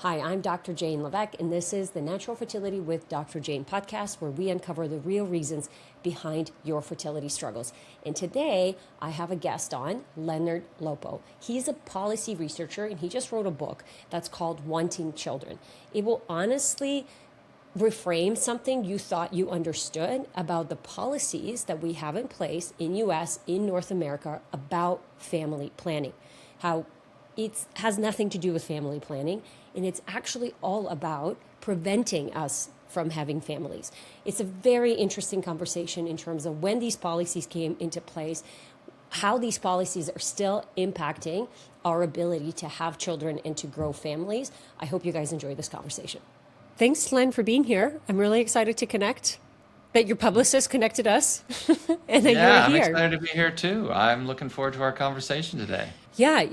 Hi, I'm Dr. Jane Levesque, and this is the Natural Fertility with Dr. Jane podcast, where we uncover the real reasons behind your fertility struggles. And today, I have a guest on, Leonard Lopoo. He's a policy researcher, and he just wrote a book that's called Wanting Children. It will honestly reframe something you thought you understood about the policies that we have in place in U.S., in North America, about family planning. How it has nothing to do with family planning, and it's actually all about preventing us from having families. It's a very interesting conversation in terms of when these policies came into place, how these policies are still impacting our ability to have children and to grow families. I hope you guys enjoy this conversation. Thanks, Len, for being here. I'm really excited to connect, that your publicist connected us, and that Yeah, you're I'm here. excited to be here too. I'm looking forward to our conversation today. Yeah,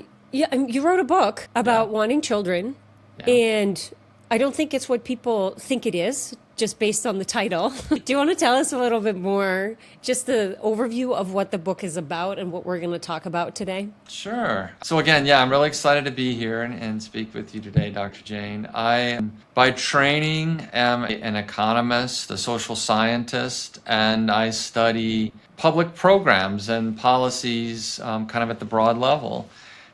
and you wrote a book about wanting children, Yeah. and I don't think it's what people think it is, just based on the title. Do you want to tell us a little bit more, just the overview of what the book is about and what we're going to talk about today? Sure. So again, I'm really excited to be here and speak with you today, Dr. Jane. I, by training, am an economist, a social scientist, and I study public programs and policies kind of at the broad level.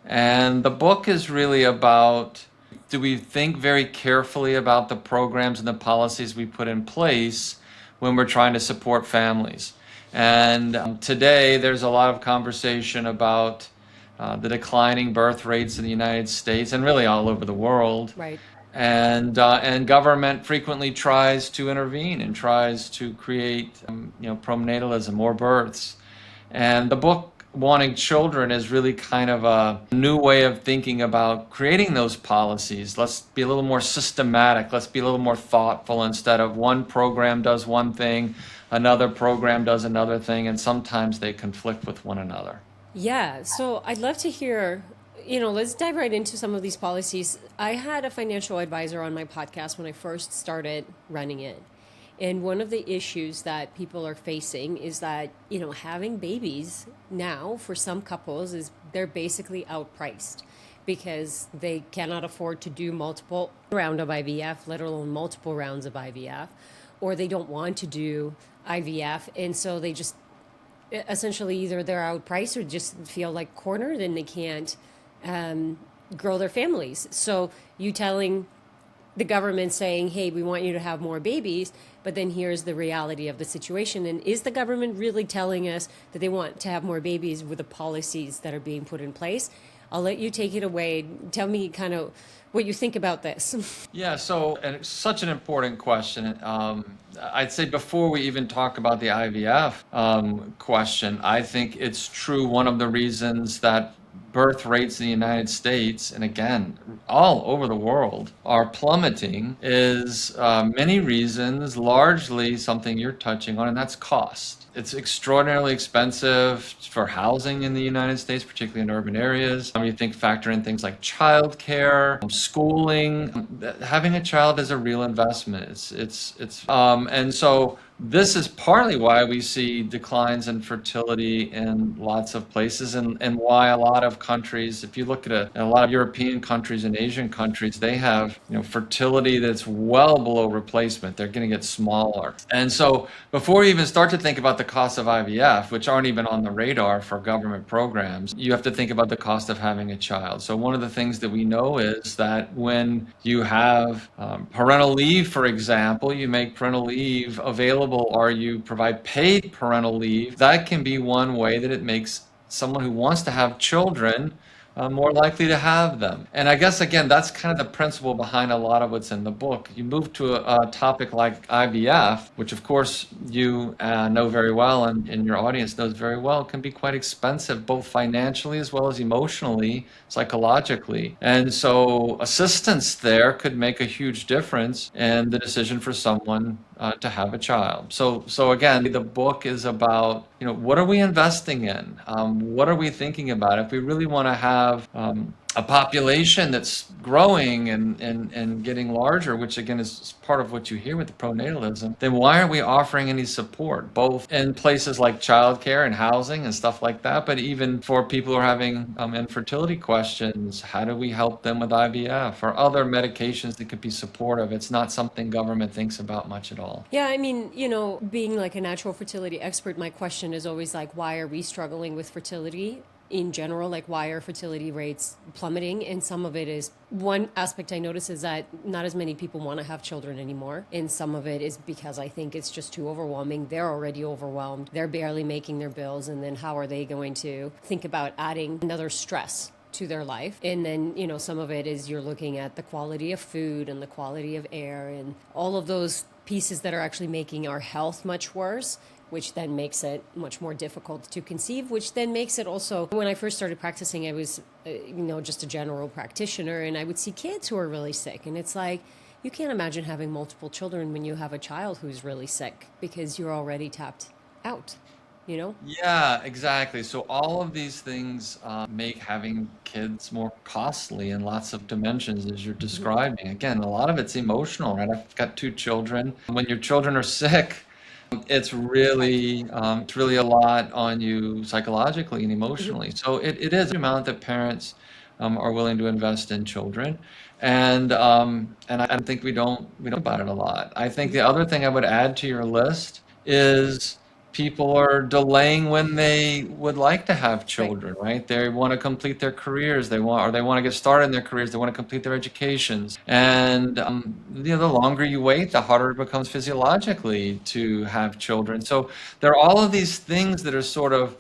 And the book is really about, do we think very carefully about the programs and the policies we put in place when we're trying to support families? And today there's a lot of conversation about the declining birth rates in the United States and really all over the world. Right. And government frequently tries to intervene and tries to create pronatalism, more births. And the book Wanting Children is really kind of a new way of thinking about creating those policies. Let's be a little more systematic. Let's be a little more thoughtful instead of one program does one thing, another program does another thing, and sometimes they conflict with one another. Yeah, so I'd love to hear, let's dive right into some of these policies. I had a financial advisor on my podcast when I first started running it. And one of the issues that people are facing is that, having babies now for some couples is they're basically outpriced because they cannot afford to do multiple rounds of IVF, let alone multiple rounds of IVF, or they don't want to do IVF. And so they just essentially either they're outpriced or just feel like cornered and they can't grow their families. So you telling the government saying, hey, we want you to have more babies, but then here's the reality of the situation. And is the government really telling us that they want to have more babies with the policies that are being put in place? I'll let you take it away. Tell me kind of what you think about this. Yeah, so and it's such an important question. I'd say before we even talk about the IVF question, I think it's true one of the reasons that birth rates in the United States, and again, all over the world, are plummeting is many reasons, largely something you're touching on, and that's cost. It's extraordinarily expensive for housing in the United States, particularly in urban areas. You factor in things like childcare, schooling. Having a child is a real investment. And so this is partly why we see declines in fertility in lots of places and why a lot of countries, if you look at a lot of European countries and Asian countries, they have fertility that's well below replacement. They're going to get smaller. And so before you even start to think about the cost of IVF, which aren't even on the radar for government programs, you have to think about the cost of having a child. So one of the things that we know is that when you have parental leave, for example, you make parental leave available or you provide paid parental leave, that can be one way that it makes someone who wants to have children more likely to have them. And I guess, again, that's kind of the principle behind a lot of what's in the book. You move to a topic like IVF, which of course you know very well and your audience knows very well, can be quite expensive, both financially as well as emotionally, psychologically. And so assistance there could make a huge difference in the decision for someone to have a child. So again, the book is about, what are we investing in? What are we thinking about? If we really want to have a population that's growing and getting larger, which again is part of what you hear with the pronatalism, then why aren't we offering any support, both in places like childcare and housing and stuff like that, but even for people who are having infertility questions, how do we help them with IVF or other medications that could be supportive? It's not something government thinks about much at all. Yeah, I mean, being like a natural fertility expert, my question is always like, why are we struggling with fertility in general? Like, why are fertility rates plummeting? And some of it is, one aspect I notice is that not as many people want to have children anymore. And some of it is because I think it's just too overwhelming. They're already overwhelmed. They're barely making their bills. And then how are they going to think about adding another stress to their life? And then, some of it is you're looking at the quality of food and the quality of air and all of those pieces that are actually making our health much worse, which then makes it much more difficult to conceive, which then makes it also, when I first started practicing, I was, just a general practitioner, and I would see kids who are really sick. And it's like, you can't imagine having multiple children when you have a child who's really sick because you're already tapped out, Yeah, exactly. So all of these things make having kids more costly in lots of dimensions, as you're describing. Again, a lot of it's emotional, right? I've got 2 children. When your children are sick, it's really a lot on you psychologically and emotionally. So it is the amount that parents are willing to invest in children, and I think we don't about it a lot. I think the other thing I would add to your list is people are delaying when they would like to have Right. children, right? They want to complete their careers, or they want to get started in their careers, they want to complete their educations. And the longer you wait, the harder it becomes physiologically to have children. So there are all of these things that are sort of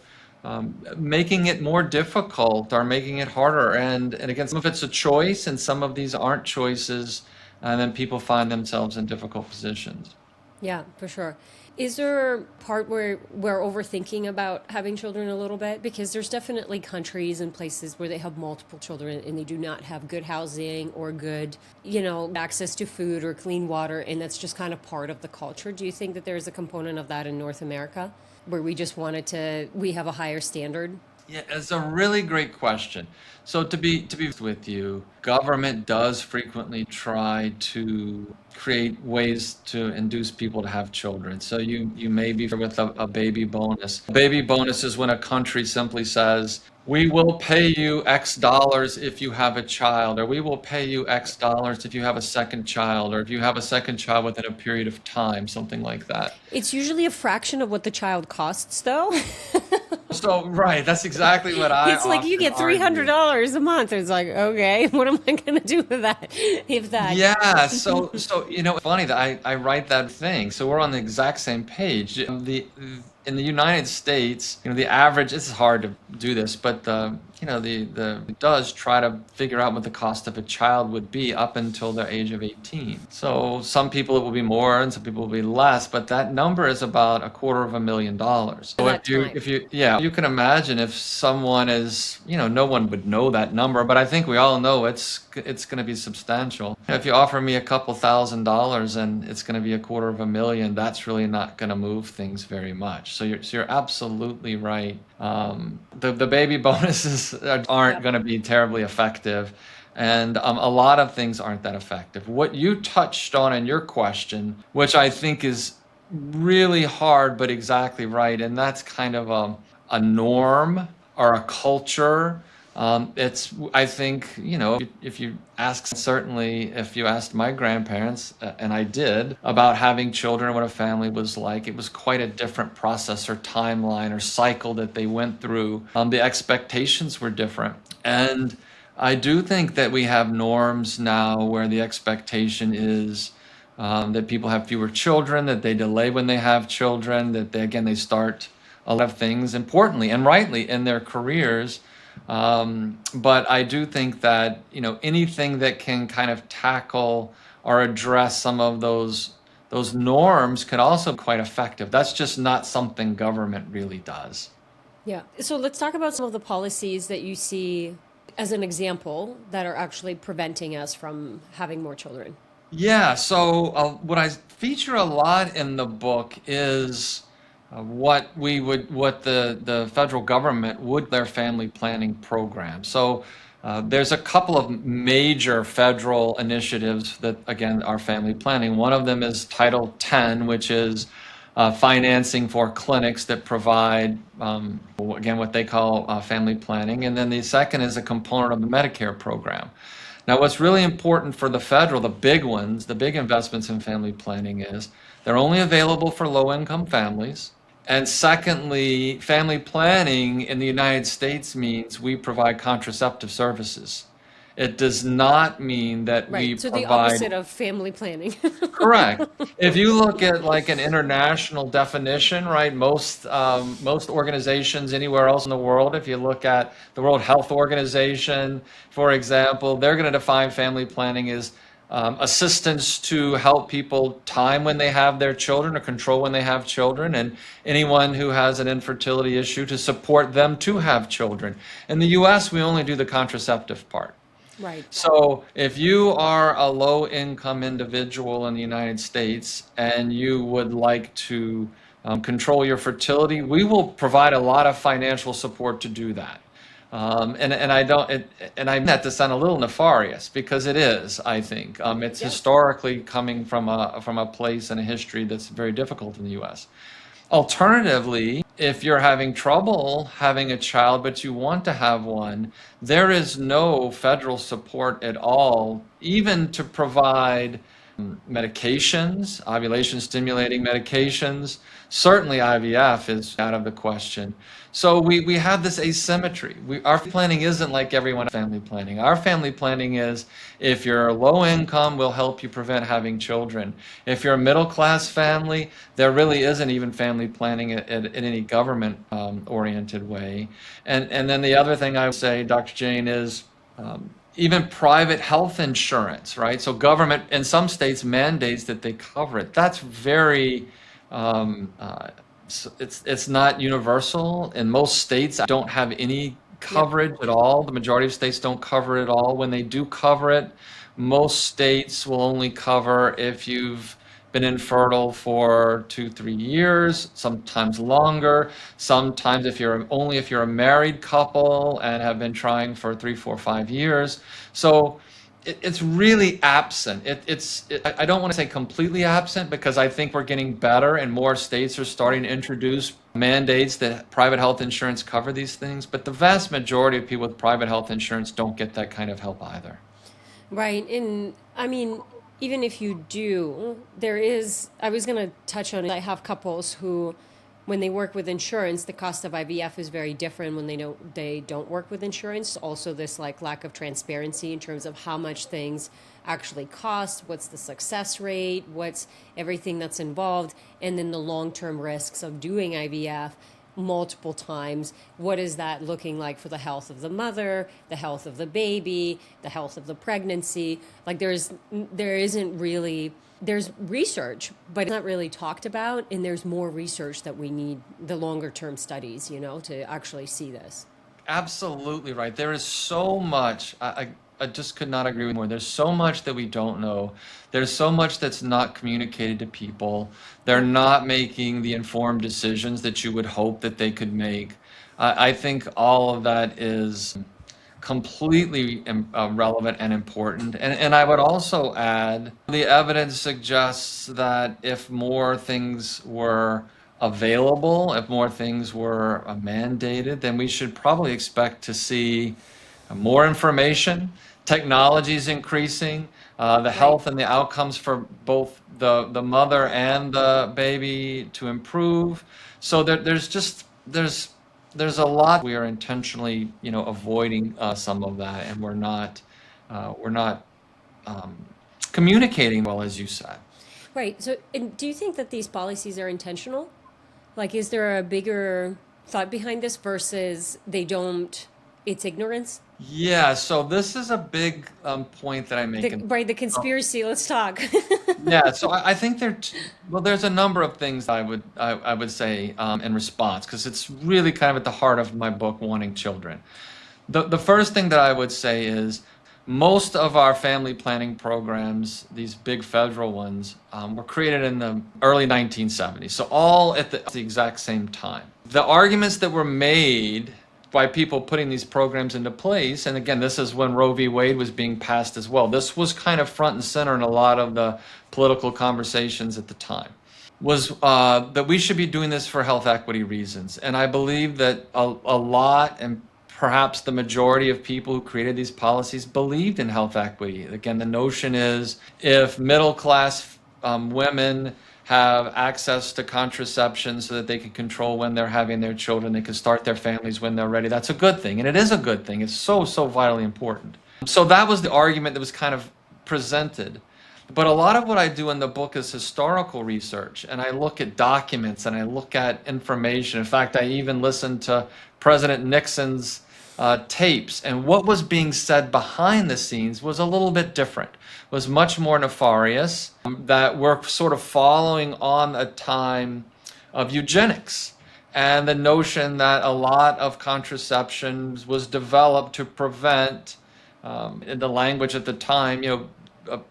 making it more difficult or making it harder. And again, some of it's a choice, and some of these aren't choices, and then people find themselves in difficult positions. Yeah, for sure. Is there a part where we're overthinking about having children a little bit? Because there's definitely countries and places where they have multiple children and they do not have good housing or good, access to food or clean water. And that's just kind of part of the culture. Do you think that there's a component of that in North America where we have a higher standard? Yeah, it's a really great question. So to be with you, government does frequently try to create ways to induce people to have children. So you may be familiar with a baby bonus. A baby bonus is when a country simply says, we will pay you X dollars if you have a child, or we will pay you X dollars if you have a second child, or if you have a second child within a period of time, something like that. It's usually a fraction of what the child costs, though. So, right, that's exactly what I It's like you often get three hundred argue. dollars a month. It's like, okay, what am I going to do with that? If that. Yeah, so funny that I write that thing. So we're on the exact same page. The in the United States, the average. It's hard to do this, but the it does try to figure out what the cost of a child would be up until the age of 18. So some people it will be more, and some people will be less, but that number is about $250,000. At So that if time. you yeah, you can imagine if someone is, no one would know that number, but I think we all know it's going to be substantial. If you offer me a couple $1,000s and it's going to be $250,000, that's really not going to move things very much. So you're absolutely right. The baby bonuses aren't Yep. going to be terribly effective, and a lot of things aren't that effective. What you touched on in your question, which I think is really hard, but exactly right, and that's kind of a norm or a culture. I think, if you ask, certainly if you asked my grandparents, and I did, about having children, what a family was like, it was quite a different process or timeline or cycle that they went through. The expectations were different. And I do think that we have norms now where the expectation is that people have fewer children, that they delay when they have children, that they start a lot of things importantly and rightly in their careers. But I do think that, anything that can kind of tackle or address some of those norms could also be quite effective. That's just not something government really does. Yeah. So let's talk about some of the policies that you see as an example that are actually preventing us from having more children. Yeah, so what I feature a lot in the book is what the federal government would their family planning program. So There's a couple of major federal initiatives that, again, are family planning. One of them is Title X, which is financing for clinics that provide, again, what they call family planning. And then the second is a component of the Medicare program. Now, what's really important for the federal, the big ones, the big investments in family planning is they're only available for low-income families. And secondly, family planning in the United States means we provide contraceptive services. It does not mean that we Right. So the provide. opposite of family planning. Correct. If you look at like an international definition, right, most organizations anywhere else in the world, if you look at the World Health Organization, for example, they're going to define family planning as assistance to help people time when they have their children or control when they have children, and anyone who has an infertility issue to support them to have children. In the US, we only do the contraceptive part. Right. So if you are a low-income individual in the United States and you would like to control your fertility, we will provide a lot of financial support to do that. And I don't, and I mean that to sound a little nefarious because it is, I think. It's Yes. historically coming from a place and a history that's very difficult in the U.S. Alternatively, if you're having trouble having a child but you want to have one, there is no federal support at all, even to provide medications, ovulation stimulating medications. Certainly IVF is out of the question. So we have this asymmetry. Our planning isn't like everyone's family planning. Our family planning is if you're low income, we'll help you prevent having children. If you're a middle class family, there really isn't even family planning in any government oriented way. And then the other thing I would say, Dr. Jane, is even private health insurance, right? So government in some states mandates that they cover it. That's very, it's not universal. In most states, don't have any coverage at all. The majority of states don't cover it at all. When they do cover it, most states will only cover if you've been infertile for 2-3 years, sometimes longer. Sometimes if you're a married couple and have been trying for 3, 4, 5 years. So it's really absent. I don't want to say completely absent because I think we're getting better and more states are starting to introduce mandates that private health insurance cover these things. But the vast majority of people with private health insurance don't get that kind of help either. Right. And I mean, even if you do, I was going to touch on it. I have couples who, when they work with insurance, the cost of IVF is very different when they don't work with insurance. Also, this like lack of transparency in terms of how much things actually cost, what's the success rate, what's everything that's involved, and then the long-term risks of doing IVF multiple times. What is that looking like for the health of the mother, the health of the baby, the health of the pregnancy? Like there's research, but it's not really talked about, and there's more research that we need, the longer term studies, to actually see this. Absolutely right. There is so much. I just could not agree with more. There's so much that we don't know. There's so much that's not communicated to people. They're not making the informed decisions that you would hope that they could make. I think all of that is completely relevant and important. And I would also add, the evidence suggests that if more things were available, if more things were mandated, then we should probably expect to see more information. Technology is increasing. The health and the outcomes for both the mother and the baby to improve. So there's a lot we are intentionally avoiding some of that, and we're not communicating well, as you said. Right. So, and do you think that these policies are intentional? Like, is there a bigger thought behind this versus it's ignorance? Yeah, so this is a big point that I make. The conspiracy. Let's talk. Yeah, so I think there's a number of things I would say in response, because it's really kind of at the heart of my book, Wanting Children. The first thing that I would say is most of our family planning programs, these big federal ones, were created in the early 1970s, so all at the exact same time. The arguments that were made by people putting these programs into place, and again, this is when Roe v. Wade was being passed as well. This was kind of front and center in a lot of the political conversations at the time, was that we should be doing this for health equity reasons. And I believe that a lot, and perhaps the majority of people who created these policies believed in health equity. Again, the notion is if middle class women have access to contraception so that they can control when they're having their children, they can start their families when they're ready, that's a good thing. And it is a good thing. It's so vitally important. So that was the argument that was kind of presented. But a lot of what I do in the book is historical research, and I look at documents and I look at information. In fact, I even listened to President Nixon's tapes, and what was being said behind the scenes was a little bit different, was much more nefarious, that we're sort of following on a time of eugenics and the notion that a lot of contraception was developed to prevent, in the language at the time,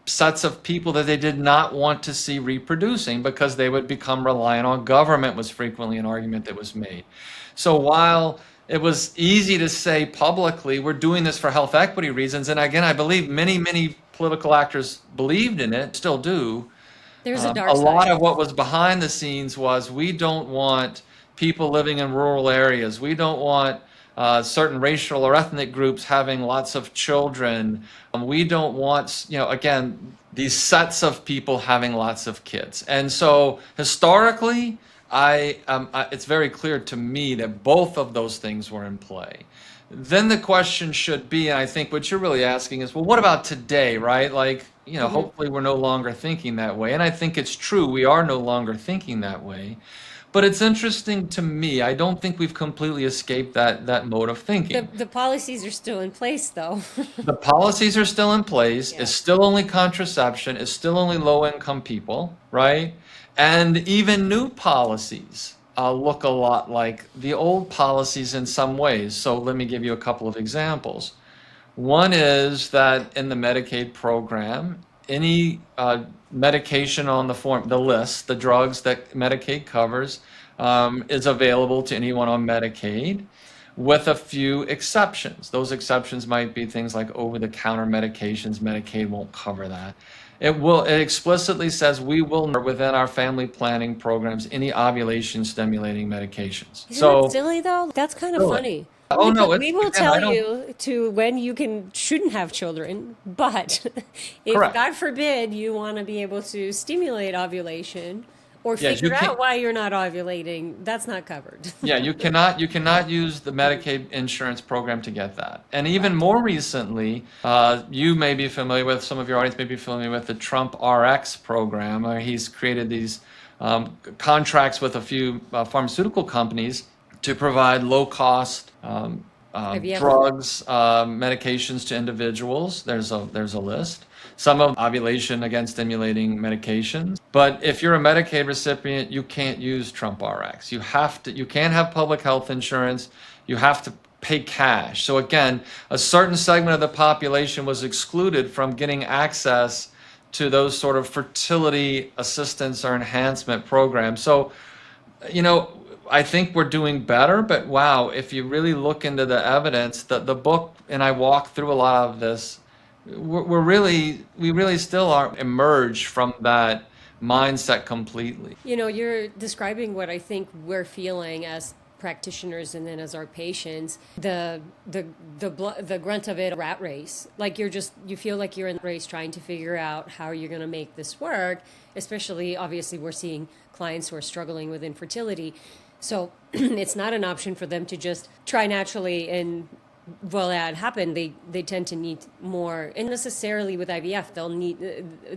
sets of people that they did not want to see reproducing because they would become reliant on government, was frequently an argument that was made. So while it was easy to say publicly, we're doing this for health equity reasons, and again, I believe many political actors believed in it, still do. There's a dark A side. lot of what was behind the scenes was, we don't want people living in rural areas. We don't want certain racial or ethnic groups having lots of children. We don't want, again, these sets of people having lots of kids. And so historically, it's very clear to me that both of those things were in play. Then the question should be, and I think what you're really asking is, well, what about today, right? Like, hopefully we're no longer thinking that way. And I think it's true, we are no longer thinking that way. But it's interesting to me, I don't think we've completely escaped that mode of thinking. The policies are still in place, though. The policies are still in place. Yeah. It's still only contraception. It's still only low-income people, right? And even new policies look a lot like the old policies in some ways. So let me give you a couple of examples. One is that in the Medicaid program, any medication on the list, the drugs that Medicaid covers, is available to anyone on Medicaid, with a few exceptions. Those exceptions might be things like over-the-counter medications. Medicaid won't cover that. It explicitly says we will, within our family planning programs, any ovulation stimulating medications. Isn't that silly, though? That's kind of Really? funny. Oh, no, We will tell you to when you shouldn't have children, but if Correct. God forbid you want to be able to stimulate ovulation or Yes, you figure can't- out why you're not ovulating, that's not covered. Yeah, you cannot use the Medicaid insurance program to get that. And even more recently, you may be familiar with, some of your audience may be familiar with the Trump RX program, where he's created these contracts with a few pharmaceutical companies to provide low-cost drugs, medications to individuals. There's a list. Some of ovulation, again, stimulating medications. But if you're a Medicaid recipient, you can't use Trump RX. You can't have public health insurance. You have to pay cash. So again, a certain segment of the population was excluded from getting access to those sort of fertility assistance or enhancement programs. So, I think we're doing better, but wow, if you really look into the evidence, the book, and I walk through a lot of this, we really still aren't emerged from that mindset completely. You're describing what I think we're feeling as practitioners and then as our patients, the grunt of it, a rat race. Like you feel like you're in a race trying to figure out how you're going to make this work, especially obviously we're seeing clients who are struggling with infertility. So it's not an option for them to just try naturally and well, that happened. They tend to need more, and necessarily with IVF,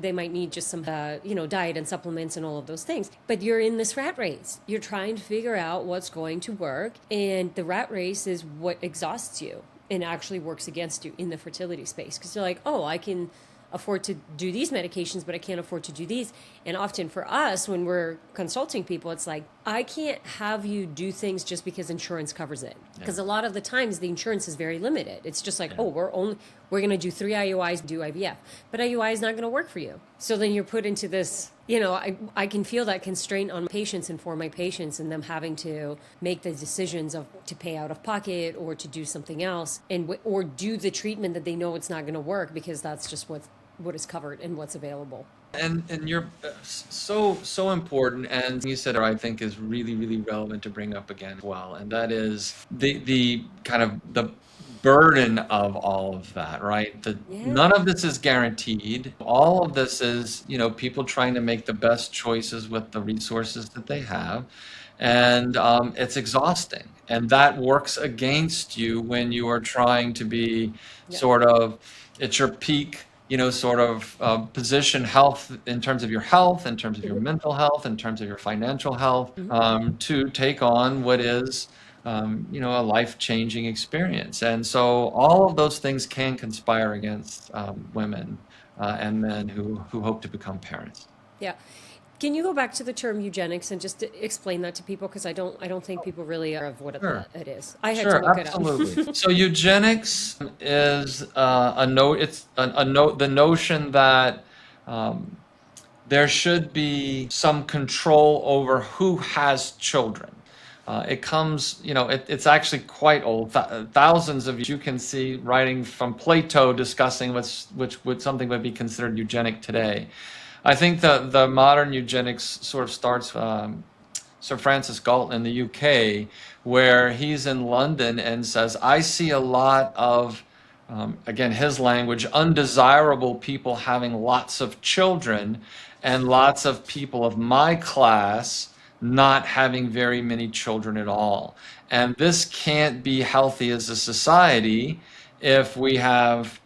they might need just some, diet and supplements and all of those things. But you're in this rat race. You're trying to figure out what's going to work, and the rat race is what exhausts you and actually works against you in the fertility space. Because you're like, oh, I can afford to do these medications, but I can't afford to do these. And often for us, when we're consulting people, it's like, I can't have you do things just because insurance covers it. Because a lot of the times the insurance is very limited. It's just like, oh, we're going to do 3 IUIs, do IVF. But IUI is not going to work for you. So then you're put into this, I can feel that constraint on patients and for my patients and them having to make the decisions of to pay out of pocket or to do something else or do the treatment that they know it's not going to work because that's just what is covered and what's available. And you're so important, and you said, I think is really, really relevant to bring up again as well, and that is the kind of the burden of all of that, right? None of this is guaranteed. All of this is, people trying to make the best choices with the resources that they have, and it's exhausting, and that works against you when you are trying to be sort of at your peak, position health in terms of your health, in terms of your mental health, in terms of your financial health, to take on what is, a life-changing experience. And so all of those things can conspire against women and men who hope to become parents. Yeah. Can you go back to the term eugenics and just explain that to people? Because I don't think people really are of what it is. I had to look it up. Absolutely. So eugenics is the notion that there should be some control over who has children. It comes, it's actually quite old. Thousands of you can see writing from Plato discussing which would something would be considered eugenic today. I think the modern eugenics sort of starts Sir Francis Galton in the UK, where he's in London and says, I see a lot of, again, his language, undesirable people having lots of children and lots of people of my class not having very many children at all. And this can't be healthy as a society if we have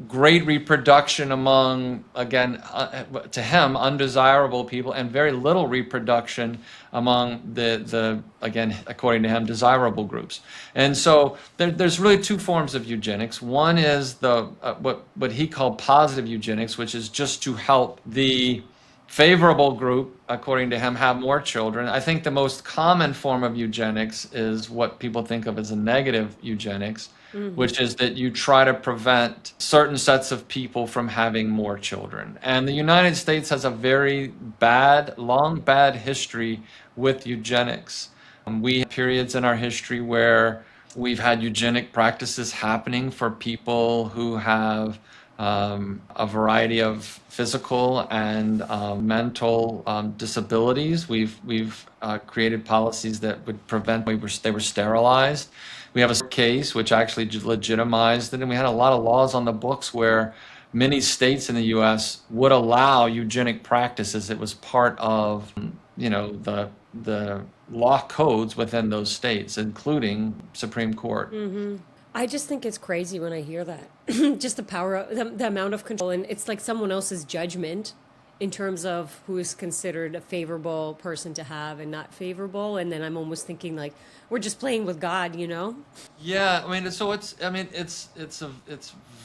great reproduction among, again, to him, undesirable people, and very little reproduction among the again, according to him, desirable groups. And so there's really two forms of eugenics. One is what he called positive eugenics, which is just to help the favorable group, according to him, have more children. I think the most common form of eugenics is what people think of as a negative eugenics, which is that you try to prevent certain sets of people from having more children. And the United States has a very long bad history with eugenics. We have periods in our history where we've had eugenic practices happening for people who have a variety of physical and mental disabilities. We've created policies that would prevent they were sterilized. We have a case which actually legitimized it, and we had a lot of laws on the books where many states in the U.S. would allow eugenic practices. It was part of the law codes within those states, including Supreme Court. I just think it's crazy when I hear that. Just the power, the amount of control, and it's like someone else's judgment in terms of who is considered a favorable person to have and not favorable. And then I'm almost thinking like we're just playing with God, Yeah, so it's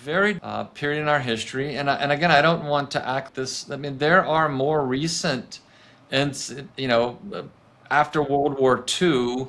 very period in our history, and again, I don't want to act this. There are more recent, after World War II.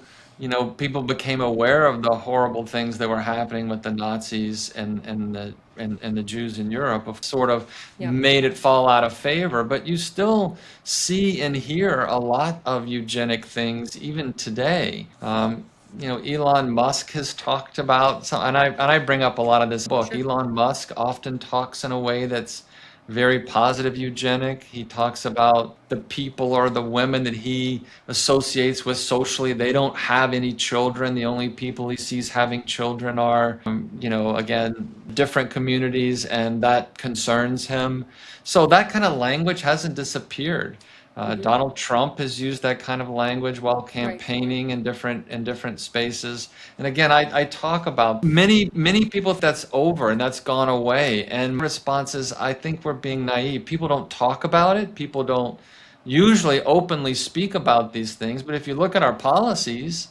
People became aware of the horrible things that were happening with the Nazis and the Jews in Europe, of sort of made it fall out of favor. But you still see and hear a lot of eugenic things even today. Elon Musk has talked about some, and I bring up a lot of this book. Sure. Elon Musk often talks in a way that's very positive eugenic. He talks about the people or the women that he associates with socially. They don't have any children. The only people he sees having children are, again, different communities, and that concerns him. So that kind of language hasn't disappeared. Donald Trump has used that kind of language while campaigning in different spaces. And again, I talk about many people that's over and that's gone away. And response is, I think we're being naive. People don't talk about it. People don't usually openly speak about these things. But if you look at our policies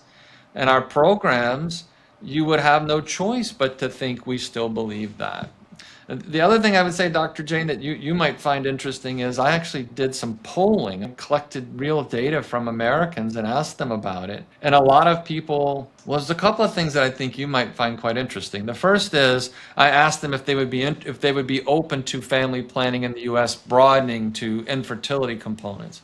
and our programs, you would have no choice but to think we still believe that. The other thing I would say, Dr. Jane, that you might find interesting is I actually did some polling and collected real data from Americans and asked them about it. And a lot of people, well, there's a couple of things that I think you might find quite interesting. The first is I asked them if they would be open to family planning in the U.S. broadening to infertility components.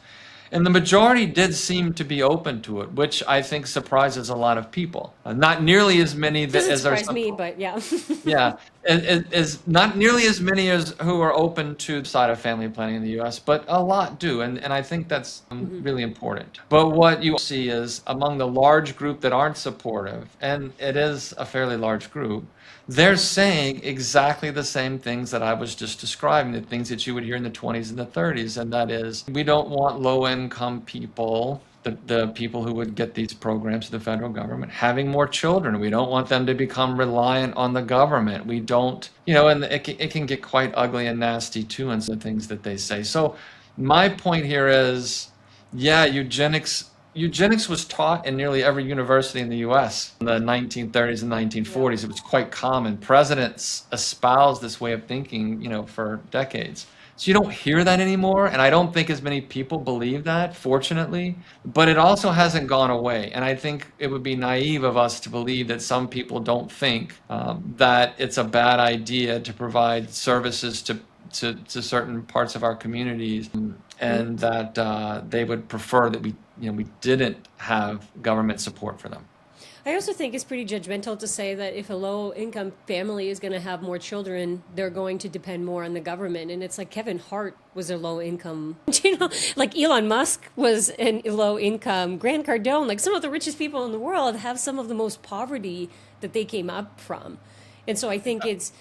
And the majority did seem to be open to it, which I think surprises a lot of people. Not nearly as many Doesn't as are surprise me, but yeah. yeah, is not nearly as many as who are open to the side of family planning in the U.S., but a lot do, and I think that's really important. But what you see is among the large group that aren't supportive, and it is a fairly large group, they're saying exactly the same things that I was just describing, the things that you would hear in the 20s and the 30s, and that is, we don't want low-income people, the people who would get these programs to the federal government, having more children. We don't want them to become reliant on the government. We don't, and it can get quite ugly and nasty too, and some things that they say. So my point here is, yeah, Eugenics was taught in nearly every university in the US in the 1930s and 1940s. It was quite common. Presidents espoused this way of thinking, for decades. So you don't hear that anymore, and I don't think as many people believe that, fortunately, but it also hasn't gone away. And I think it would be naive of us to believe that some people don't think that it's a bad idea to provide services to certain parts of our communities, and that they would prefer that we didn't have government support for them. I also think it's pretty judgmental to say that if a low-income family is going to have more children, they're going to depend more on the government. And it's like Kevin Hart was a low-income, like Elon Musk was a low-income, Grant Cardone, like some of the richest people in the world have some of the most poverty that they came up from. And so I think it's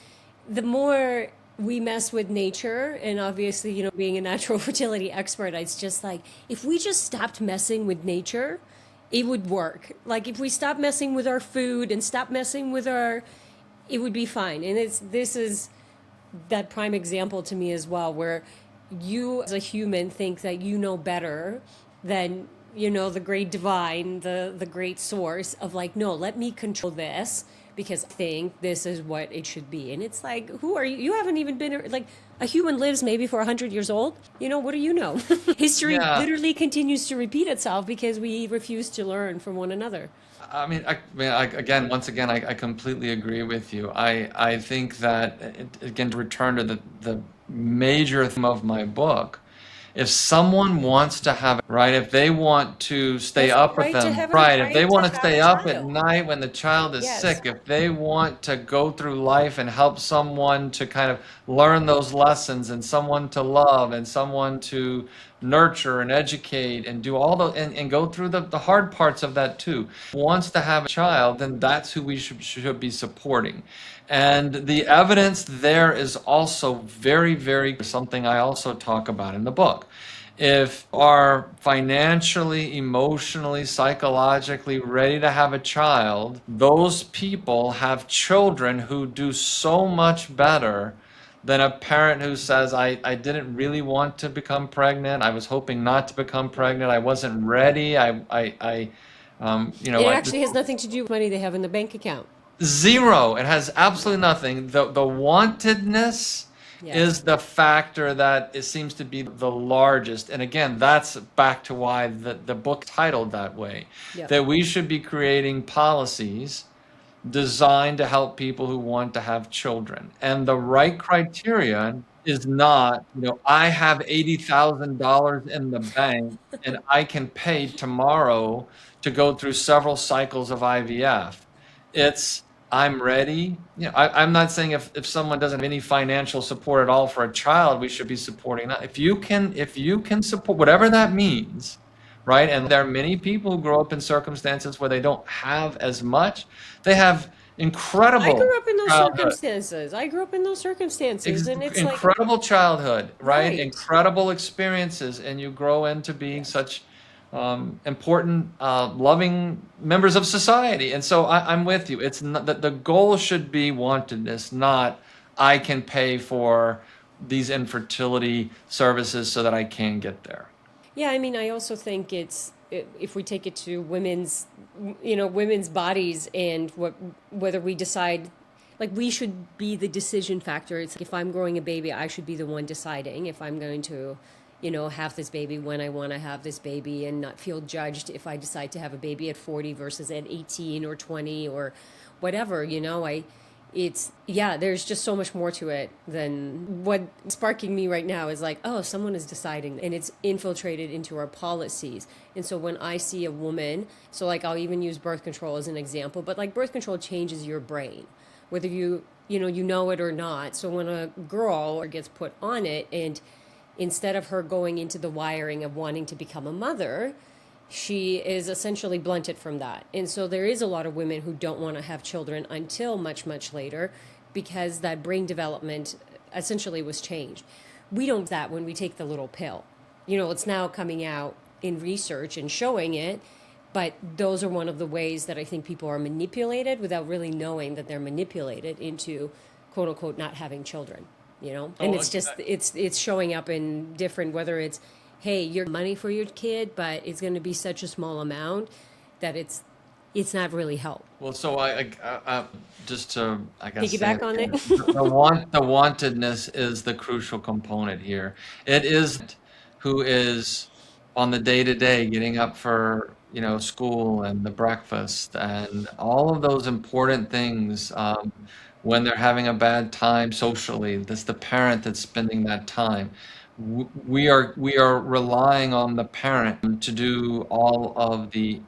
the more we mess with nature, and obviously, being a natural fertility expert, it's just like, if we just stopped messing with nature, it would work. Like if we stop messing with our food and stop messing with it would be fine. And this is that prime example to me as well, where you as a human think that you know better than, the great divine, the great source of like, no, let me control this because I think this is what it should be. And it's like, who are you? You haven't even been, like, a human lives maybe for 100 years old. What do you know? History literally continues to repeat itself because we refuse to learn from one another. Once again, I completely agree with you. I think that, again, to return to the major theme of my book, if someone wants to have, right, if they want to stay up with them, right, if they want to stay up at night when the child is sick, if they want to go through life and help someone to kind of learn those lessons, and someone to love, and someone to nurture and educate and do all and go through the hard parts of that too, wants to have a child, then that's who we should be supporting. And the evidence there is also very, very something I also talk about in the book. If you are financially, emotionally, psychologically ready to have a child, those people have children who do so much better than a parent who says, I didn't really want to become pregnant. I was hoping not to become pregnant. I wasn't ready. It actually has nothing to do with money they have in the bank account. Zero. It has absolutely nothing. The wantedness is the factor that it seems to be the largest. And again, that's back to why the book titled that way. That we should be creating policies designed to help people who want to have children. And the right criterion is not, I have $80,000 in the bank and I can pay tomorrow to go through several cycles of IVF. It's, I'm ready. I'm not saying if someone doesn't have any financial support at all for a child, we should be supporting that. If you can support whatever that means, right? And there are many people who grow up in circumstances where they don't have as much. They have incredible. I grew up in those circumstances. And it's incredible childhood, right? Incredible experiences, and you grow into being such important, loving members of society. And so I'm with you. It's not that the goal should be wantedness, not I can pay for these infertility services so that I can get there. Yeah, I also think if we take it to women's bodies and whether we decide, like we should be the decision factor. It's like if I'm growing a baby, I should be the one deciding if I'm going to, have this baby when I want to have this baby, and not feel judged if I decide to have a baby at 40 versus at 18 or 20 or whatever. There's just so much more to it than what sparking me right now is like, oh, someone is deciding, and it's infiltrated into our policies. And so when I see a woman, so like I'll even use birth control as an example, but like birth control changes your brain, whether you know it or not. So when a girl gets put on it, and instead of her going into the wiring of wanting to become a mother, she is essentially blunted from that. And so there is a lot of women who don't want to have children until much, much later, because that brain development essentially was changed. We don't do that when we take the little pill. It's now coming out in research and showing it, but those are one of the ways that I think people are manipulated without really knowing that they're manipulated into, quote unquote, not having children, And it's just, it's showing up in different, whether it's, hey, you're money for your kid, but it's going to be such a small amount that it's not really help. Well, so I just to, I guess, piggyback on it. The wantedness is the crucial component here. It is who is on the day-to-day getting up for, school and the breakfast and all of those important things. When they're having a bad time socially, that's the parent that's spending that time. We are relying on the parent to do all of the,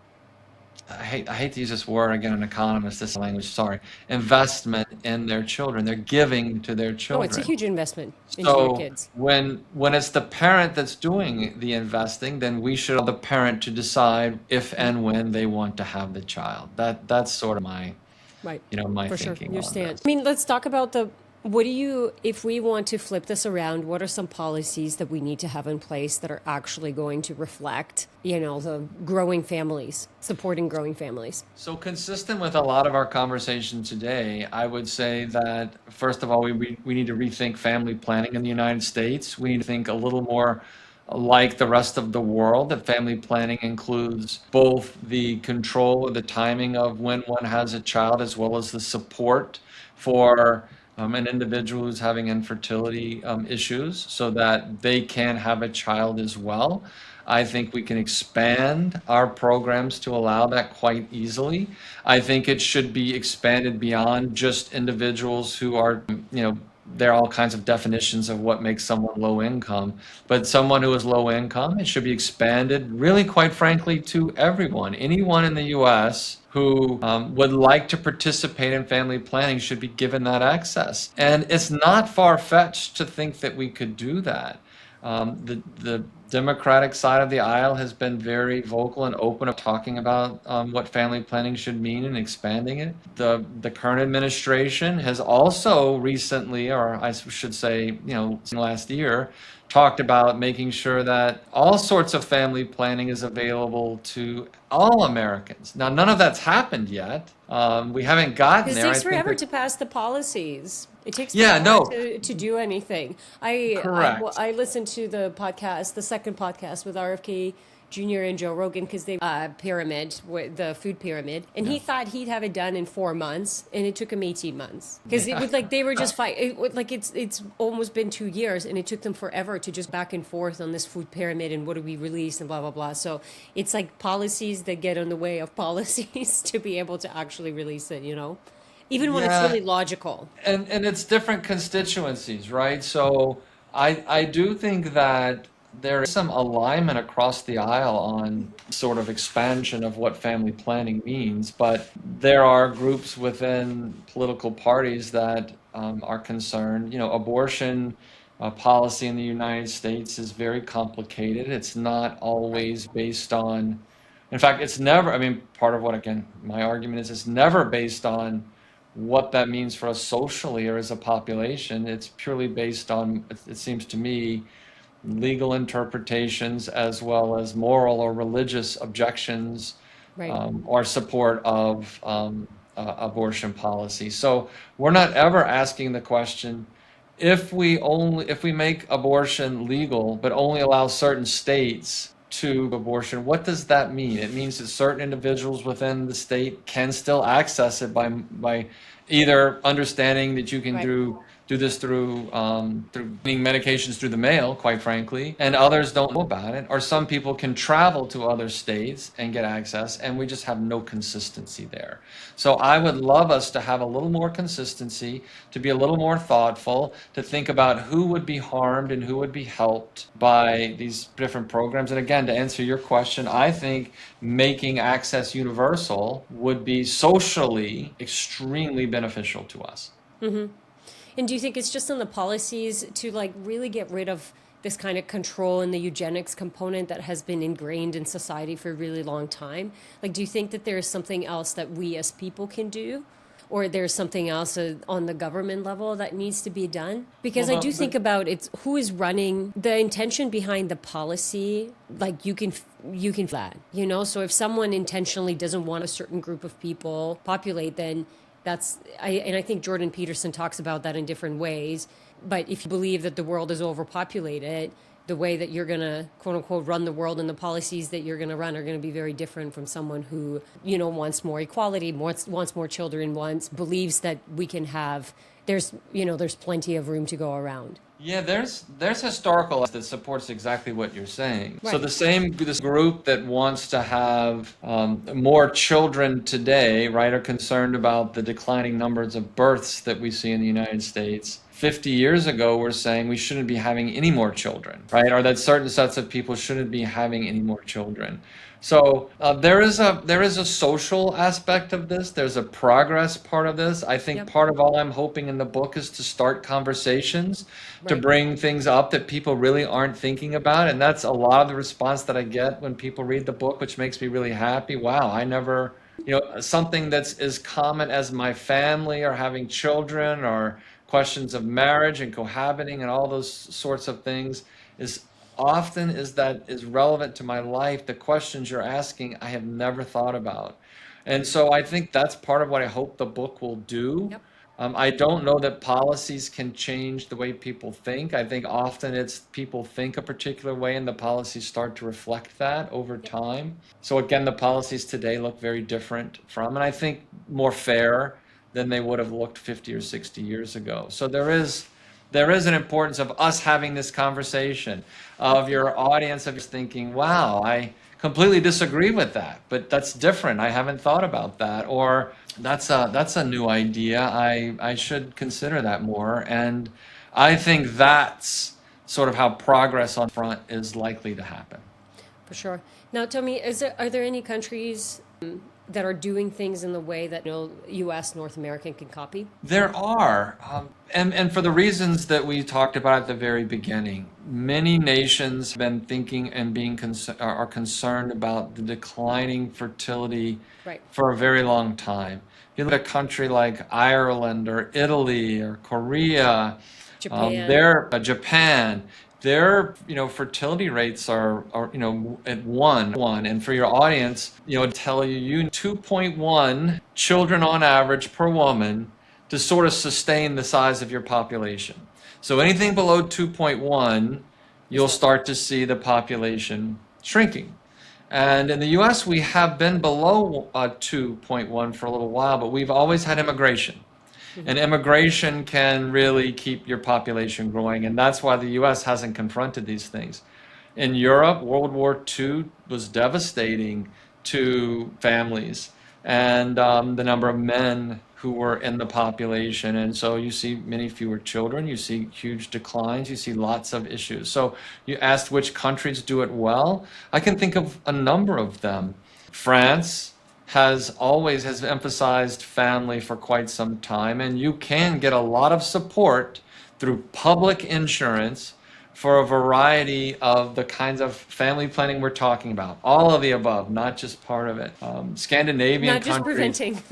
I hate to use this word again, an economist, this language, sorry, investment in their children. They're giving to their Oh, children. it's a huge investment into your So kids. when it's the parent that's doing the investing, then we should allow the parent to decide if and when they want to have the child. That's sort of my Right. my For sure. thinking Your on stance. this. I mean, let's talk about if we want to flip this around, what are some policies that we need to have in place that are actually going to reflect, the growing families, supporting growing families? So consistent with a lot of our conversation today, I would say that, first of all, we need to rethink family planning in the United States. We need to think a little more like the rest of the world, that family planning includes both the control of the timing of when one has a child, as well as the support for an individual who's having infertility issues, so that they can have a child as well. I think we can expand our programs to allow that quite easily. I think it should be expanded beyond just individuals who are, there are all kinds of definitions of what makes someone low income, but someone who is low income, it should be expanded, really, quite frankly, to everyone. Anyone in the U.S. who would like to participate in family planning should be given that access. And it's not far-fetched to think that we could do that. The Democratic side of the aisle has been very vocal and open of talking about what family planning should mean and expanding it. The current administration has also recently, or I should say, last year, talked about making sure that all sorts of family planning is available to all Americans. Now, none of that's happened yet. We haven't gotten It there. takes forever to pass the policies. It takes Yeah, forever no. to do anything. Correct. I listened to the second podcast with RFK Jr. and Joe Rogan, because they pyramid, the food pyramid, and he thought he'd have it done in 4 months, and it took him 18 months because it was like they were just fighting. It's almost been 2 years, and it took them forever to just back and forth on this food pyramid and what do we release and blah blah blah. So it's like policies that get in the way of policies to be able to actually release it. Even when it's Yeah. really logical. And it's different constituencies, right? So I do think that there is some alignment across the aisle on sort of expansion of what family planning means, but there are groups within political parties that are concerned. Abortion policy in the United States is very complicated. It's not always based on, in fact, it's never, part of what, again, my argument is it's never based on what that means for us socially or as a population. It's purely based on, it seems to me, legal interpretations as well as moral or religious objections Right. or support of abortion policy. So we're not ever asking the question, if we make abortion legal but only allow certain states to abortion, what does that mean? It means that certain individuals within the state can still access it by either understanding that you can Right. do this through getting medications through the mail, quite frankly, and others don't know about it. Or some people can travel to other states and get access, and we just have no consistency there. So I would love us to have a little more consistency, to be a little more thoughtful, to think about who would be harmed and who would be helped by these different programs. And again, to answer your question, I think making access universal would be socially extremely beneficial to us. And do you think it's just in the policies to like really get rid of this kind of control and the eugenics component that has been ingrained in society for a really long time? Like, do you think that there is something else that we as people can do? Or there's something else on the government level that needs to be done? Because I do think about it's who is running the intention behind the policy. Like you can that, you know. So if someone intentionally doesn't want a certain group of people populate, then I think Jordan Peterson talks about that in different ways. But if you believe that the world is overpopulated, the way that you're going to, quote unquote, run the world and the policies that you're going to run are going to be very different from someone who, you know, wants more equality, wants more children, believes that we can have, there's plenty of room to go around. Yeah, there's historical that supports exactly what you're saying. Right. So this group that wants to have more children today, right, are concerned about the declining numbers of births that we see in the United States. 50 years ago, we're saying we shouldn't be having any more children, right? Or that certain sets of people shouldn't be having any more children. So there is a social aspect of this. There's a progress part of this. I think part of all I'm hoping in the book is to start conversations, to bring things up that people really aren't thinking about. And that's a lot of the response that I get when people read the book, which makes me really happy. Wow, I never, something that's as common as my family or having children or questions of marriage and cohabiting and all those sorts of things is relevant to my life. The questions you're asking, I have never thought about. And so I think that's part of what I hope the book will do. Yep. I don't know that policies can change the way people think. I think often it's people think a particular way and the policies start to reflect that over time. So again, the policies today look very different and I think more fair than they would have looked 50 or 60 years ago. So there is an importance of us having this conversation, of your audience of thinking, wow, I completely disagree with that, but that's different. I haven't thought about that. Or that's a new idea. I should consider that more. And I think that's sort of how progress on front is likely to happen. For sure. Now, tell me, are there any countries that are doing things in the way that U.S. North American can copy? There are, and for the reasons that we talked about at the very beginning, many nations have been thinking and are concerned about the declining fertility for a very long time. If you look at a country like Ireland or Italy or Korea, Japan, their fertility rates are at one, and for your audience, tell you 2.1 children on average per woman to sort of sustain the size of your population. So anything below 2.1, you'll start to see the population shrinking. And in the US, we have been below 2.1 for a little while, but we've always had immigration. And immigration can really keep your population growing, and that's why the U.S. hasn't confronted these things. In Europe, World War II was devastating to families and the number of men who were in the population. And so you see many fewer children, you see huge declines, you see lots of issues. So you asked which countries do it well. I can think of a number of them. France has emphasized family for quite some time, and you can get a lot of support through public insurance for a variety of the kinds of family planning we're talking about. All of the above, not just part of it. Scandinavian countries. Not just preventing.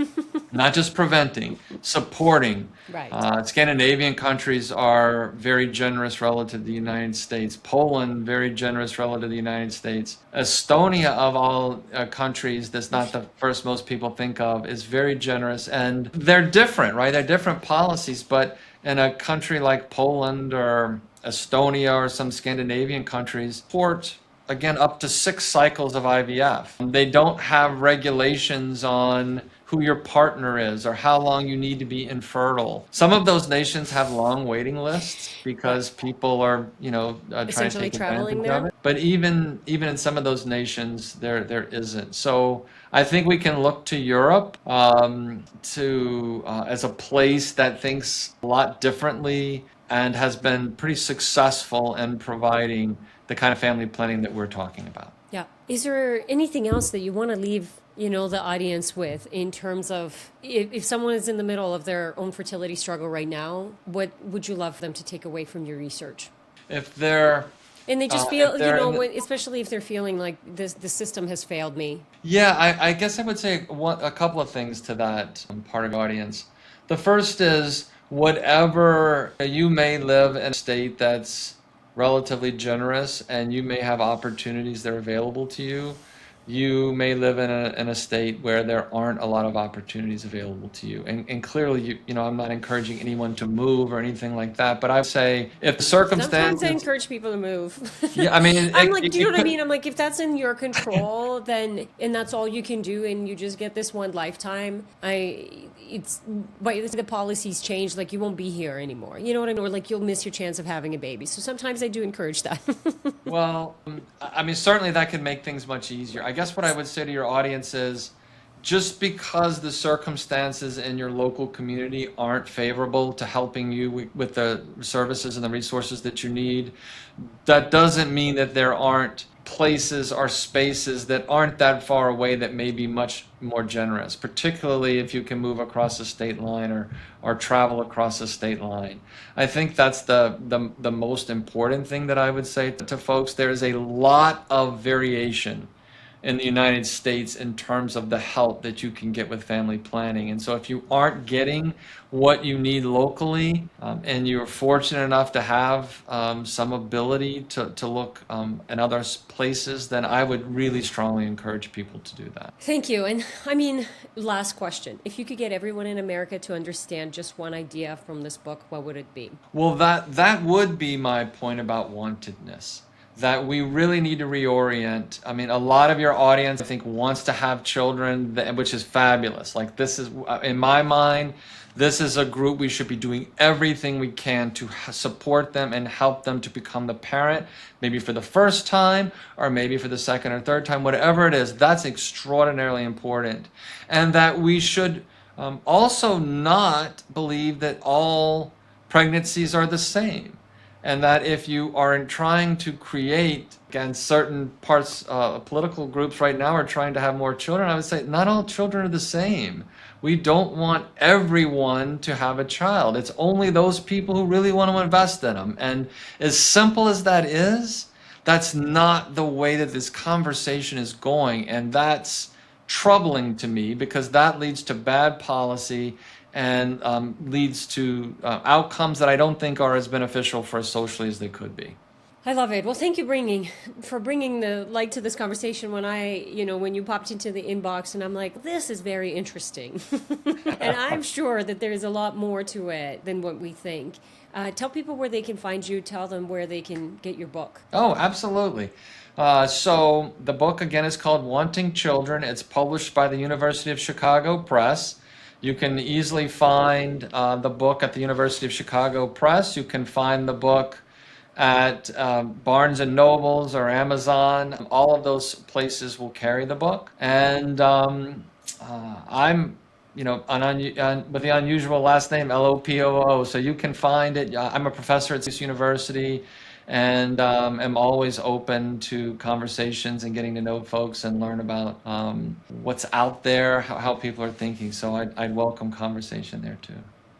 Not just preventing, supporting. Right. Scandinavian countries are very generous relative to the United States. Poland, very generous relative to the United States. Estonia, of all countries, that's not the first most people think of, is very generous. And they're different, right? They're different policies, but in a country like Poland or Estonia or some Scandinavian countries, support, again, up to 6 cycles of IVF. They don't have regulations on who your partner is or how long you need to be infertile. Some of those nations have long waiting lists because people are, trying to Essentially take traveling advantage of there. it. But even in some of those nations, there isn't. So I think we can look to Europe as a place that thinks a lot differently and has been pretty successful in providing the kind of family planning that we're talking about. Yeah. Is there anything else that you want to leave, the audience with in terms of if someone is in the middle of their own fertility struggle right now, what would you love them to take away from your research? If they're And they just if feel, they're in the, especially if they're feeling like the system has failed me. Yeah, I guess I would say a couple of things to that part of the audience. The first is whatever you may live in a state that's relatively generous and you may have opportunities that are available to you. You may live in a state where there aren't a lot of opportunities available to you. And clearly, I'm not encouraging anyone to move or anything like that, but I would say if the Sometimes I circumstances, encourage people to move. yeah, I mean, I'm like, do you know what I mean? I'm like, if that's in your control, then and that's all you can do, and you just get this one lifetime. But the policies change, like you won't be here anymore. You know what I mean? Or like you'll miss your chance of having a baby. So sometimes I do encourage that. Well, I mean, certainly that could make things much easier. I guess what I would say to your audience is just because the circumstances in your local community aren't favorable to helping you with the services and the resources that you need, that doesn't mean that there aren't places or spaces that aren't that far away that may be much more generous, particularly if you can move across a state line or travel across a state line. I think that's the most important thing that I would say to folks. There is a lot of variation in the United States in terms of the help that you can get with family planning. And so if you aren't getting what you need locally, and you're fortunate enough to have some ability to look in other places, then I would really strongly encourage people to do that. Thank you. And I mean, last question. If you could get everyone in America to understand just one idea from this book, what would it be? Well, that would be my point about wantedness. That we really need to reorient. I mean, a lot of your audience, I think, wants to have children, which is fabulous. Like this is, in my mind, this is a group we should be doing everything we can to support them and help them to become the parent, maybe for the first time or maybe for the second or third time, whatever it is. That's extraordinarily important. And that we should also not believe that all pregnancies are the same. And that if you are trying to create, again, certain parts, political groups right now are trying to have more children, I would say not all children are the same. We don't want everyone to have a child. It's only those people who really want to invest in them. And as simple as that is, that's not the way that this conversation is going. And that's troubling to me because that leads to bad policy and leads to outcomes that I don't think are as beneficial for us socially as they could be. I love it. Well, thank you for bringing the light to this conversation when you popped into the inbox and I'm like, this is very interesting. And I'm sure that there's a lot more to it than what we think. Tell people where they can find you. Tell them where they can get your book. Oh, absolutely. So the book, again, is called Wanting Children. It's published by the University of Chicago Press. You can easily find the book at the University of Chicago Press. You can find the book at Barnes and Nobles or Amazon. All of those places will carry the book. And I'm, with the unusual last name, Lopoo. So you can find it. I'm a professor at this university and am always open to conversations and getting to know folks and learn about what's out there, how people are thinking. So I'd welcome conversation there too.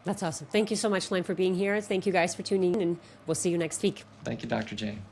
That's awesome. Thank you so much, Len, for being here. Thank you guys for tuning in, and we'll see you next week. Thank you, Dr. Jane.